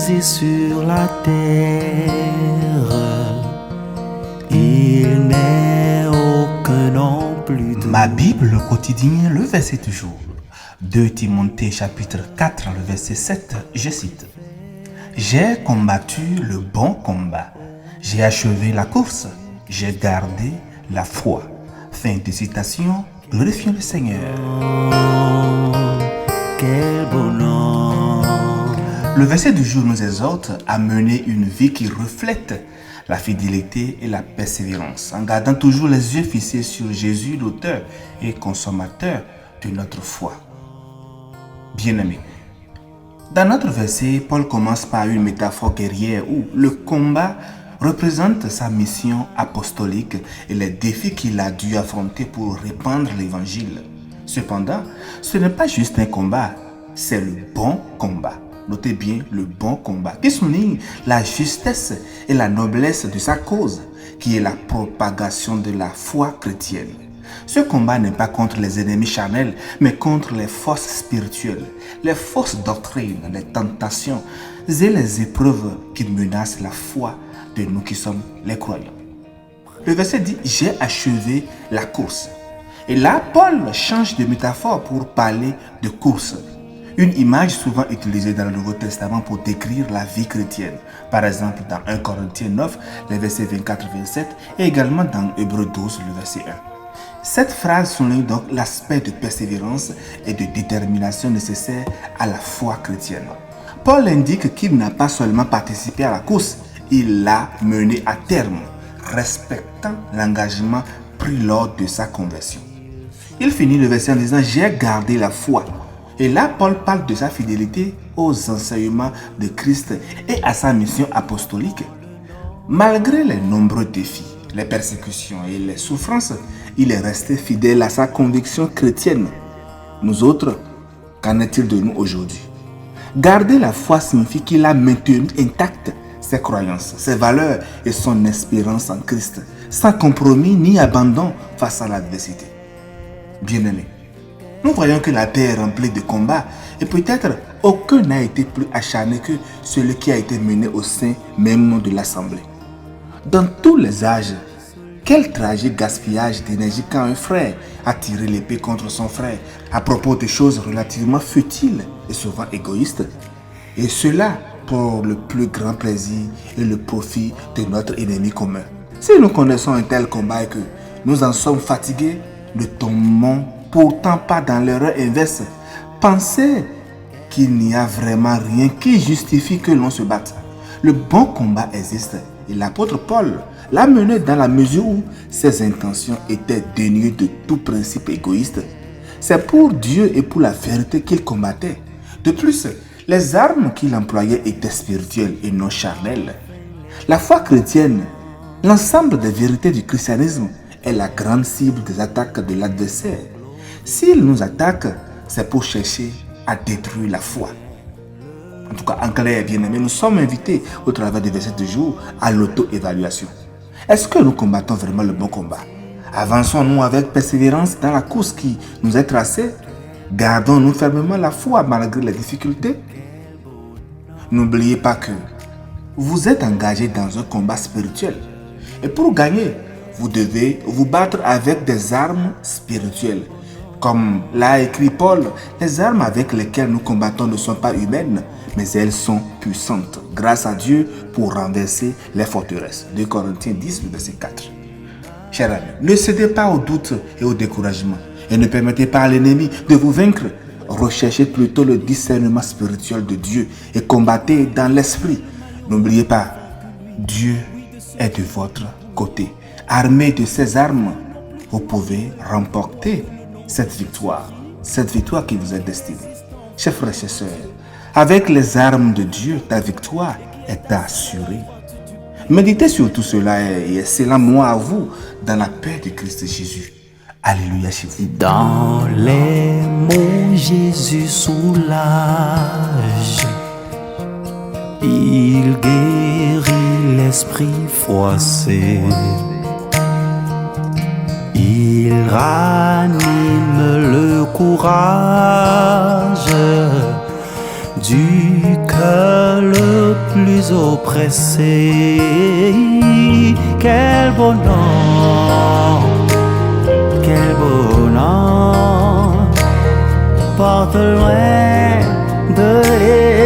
posé sur la terre, il n'est aucun non plus doux. Ma Bible quotidien, le verset du jour. 2 Timothée chapitre 4, le verset 7, je cite. J'ai combattu le bon combat, j'ai achevé la course, j'ai gardé la foi. Fin de citation, glorifions le Seigneur. Quel bonheur! Le verset du jour nous exhorte à mener une vie qui reflète la fidélité et la persévérance, en gardant toujours les yeux fixés sur Jésus, l'auteur et consommateur de notre foi. Bien-aimés, dans notre verset, Paul commence par une métaphore guerrière où le combat représente sa mission apostolique et les défis qu'il a dû affronter pour répandre l'évangile. Cependant, ce n'est pas juste un combat, c'est le bon combat. Notez bien le bon combat qui souligne la justesse et la noblesse de sa cause, qui est la propagation de la foi chrétienne. Ce combat n'est pas contre les ennemis charnels, mais contre les forces spirituelles, les fausses doctrines, les tentations et les épreuves qui menacent la foi de nous qui sommes les croyants. Le verset dit « J'ai achevé la course ». Et là, Paul change de métaphore pour parler de course. Une image souvent utilisée dans le Nouveau Testament pour décrire la vie chrétienne. Par exemple, dans 1 Corinthiens 9, les versets 24-27 et également dans Hébreux 12, le verset 1. Cette phrase souligne donc l'aspect de persévérance et de détermination nécessaire à la foi chrétienne. Paul indique qu'il n'a pas seulement participé à la course, il l'a menée à terme, respectant l'engagement pris lors de sa conversion. Il finit le verset en disant « J'ai gardé la foi ». Et là, Paul parle de sa fidélité aux enseignements de Christ et à sa mission apostolique. Malgré les nombreux défis, les persécutions et les souffrances, il est resté fidèle à sa conviction chrétienne. Nous autres, qu'en est-il de nous aujourd'hui? Garder la foi signifie qu'il a maintenu intactes ses croyances, ses valeurs et son espérance en Christ, sans compromis ni abandon face à l'adversité. Bien-aimés, nous voyons que la paix est remplie de combats et peut-être aucun n'a été plus acharné que celui qui a été mené au sein même de l'Assemblée. Dans tous les âges, quel tragique gaspillage d'énergie quand un frère a tiré l'épée contre son frère à propos de choses relativement futiles et souvent égoïstes. Et cela pour le plus grand plaisir et le profit de notre ennemi commun. Si nous connaissons un tel combat et que nous en sommes fatigués, ne tombons pourtant pas dans l'erreur inverse. Pensez qu'il n'y a vraiment rien qui justifie que l'on se batte. Le bon combat existe et l'apôtre Paul l'a mené dans la mesure où ses intentions étaient dénuées de tout principe égoïste. C'est pour Dieu et pour la vérité qu'il combattait. De plus, les armes qu'il employait étaient spirituelles et non charnelles. La foi chrétienne, l'ensemble des vérités du christianisme, est la grande cible des attaques de l'adversaire. S'il nous attaque, c'est pour chercher à détruire la foi. En tout cas, en clair, bien-aimés, nous sommes invités au travers des versets du jour à l'auto-évaluation. Est-ce que nous combattons vraiment le bon combat? Avançons-nous avec persévérance dans la course qui nous est tracée? Gardons-nous fermement la foi malgré les difficultés? N'oubliez pas que vous êtes engagé dans un combat spirituel. Et pour gagner, vous devez vous battre avec des armes spirituelles. Comme l'a écrit Paul, les armes avec lesquelles nous combattons ne sont pas humaines, mais elles sont puissantes, grâce à Dieu, pour renverser les forteresses. 2 Corinthiens 10, le verset 4. Chers amis, ne cédez pas au doute et au découragement, et ne permettez pas à l'ennemi de vous vaincre. Recherchez plutôt le discernement spirituel de Dieu et combattez dans l'esprit. N'oubliez pas, Dieu est de votre côté. Armé de ces armes, vous pouvez remporter cette victoire qui vous est destinée. Chers frères et sœurs, avec les armes de Dieu, ta victoire est assurée. Méditez sur tout cela et excellent moi à vous dans la paix de Christ Jésus. Alléluia chez vous. Dans les mots, Jésus soulage. Il guérit l'esprit froissé. Il ranime le courage du cœur le les oppressés. Quel bonheur, quel bonheur, porte loin de